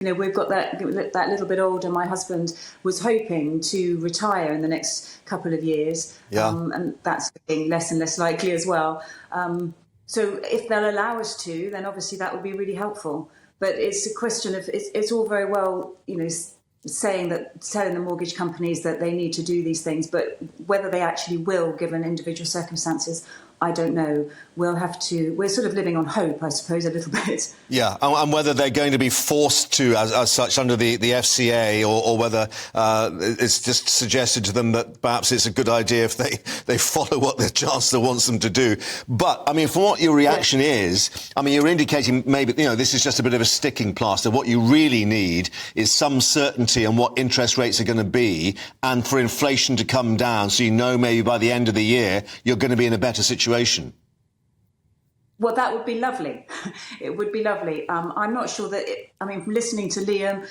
we've got that little bit older. My husband was hoping to retire in the next couple of years, and that's getting less and less likely as well. So if they'll allow us to, then obviously that would be really helpful. But it's a question of it's all very well, telling the mortgage companies that they need to do these things, but whether they actually will, given individual circumstances, I don't know. We're sort of living on hope, I suppose, a little bit. Yeah, and whether they're going to be forced to, as such, under the FCA, or whether it's just suggested to them that perhaps it's a good idea if they follow what the Chancellor wants them to do. But, I mean, from what your reaction is, I mean, you're indicating maybe, this is just a bit of a sticking plaster. What you really need is some certainty on what interest rates are going to be, and for inflation to come down, so maybe by the end of the year you're going to be in a better situation. Well, that would be lovely. It would be lovely. I'm not sure that, from listening to Liam,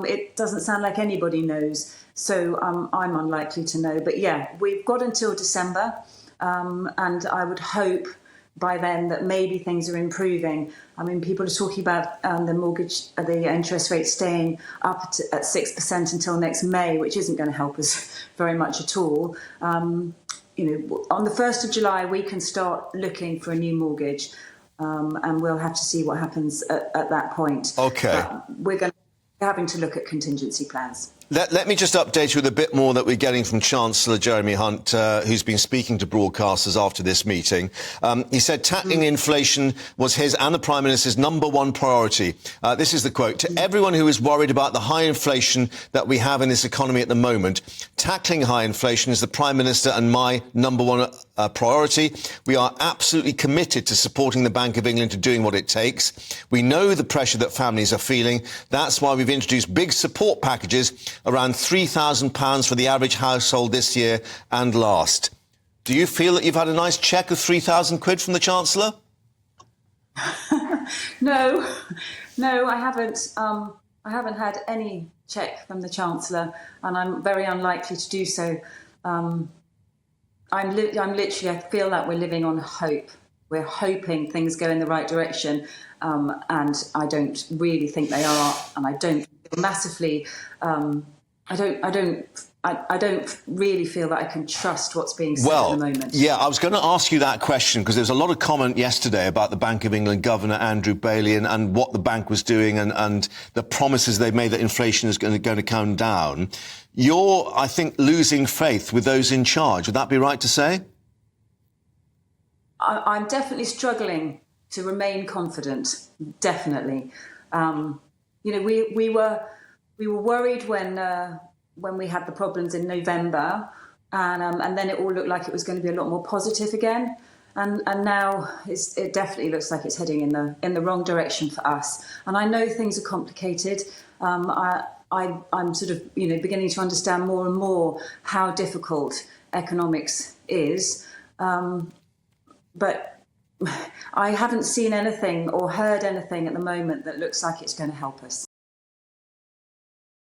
it doesn't sound like anybody knows. So I'm unlikely to know. But yeah, we've got until December. And I would hope by then that maybe things are improving. People are talking about the interest rate staying up at 6% until next May, which isn't going to help us very much at all. On the 1st of July, we can start looking for a new mortgage, and we'll have to see what happens at that point. OK. We're having to look at contingency plans. Let me just update you with a bit more that we're getting from Chancellor Jeremy Hunt, who's been speaking to broadcasters after this meeting. He said tackling inflation was his and the Prime Minister's #1 priority. This is the quote. To everyone who is worried about the high inflation that we have in this economy at the moment, tackling high inflation is the Prime Minister and my #1 priority. We are absolutely committed to supporting the Bank of England to doing what it takes. We know the pressure that families are feeling. That's why we've introduced big support packages, around £3,000 for the average household this year and last. Do you feel that you've had a nice cheque of £3,000 from the Chancellor? No, I haven't. I haven't had any cheque from the Chancellor, and I'm very unlikely to do so. I feel like we're living on hope. We're hoping things go in the right direction, and I don't really think they are, and I don't feel massively. I don't really feel that I can trust what's being said at the moment. Yeah, I was going to ask you that question because there was a lot of comment yesterday about the Bank of England Governor Andrew Bailey and what the bank was doing and the promises they've made that inflation is going to come down. You're, I think, losing faith with those in charge. Would that be right to say? I'm definitely struggling to remain confident. Definitely. We were worried when we had the problems in November, and then it all looked like it was going to be a lot more positive again. And now it definitely looks like it's heading in the wrong direction for us. And I know things are complicated. I'm sort of beginning to understand more and more how difficult economics is. But I haven't seen anything or heard anything at the moment that looks like it's going to help us.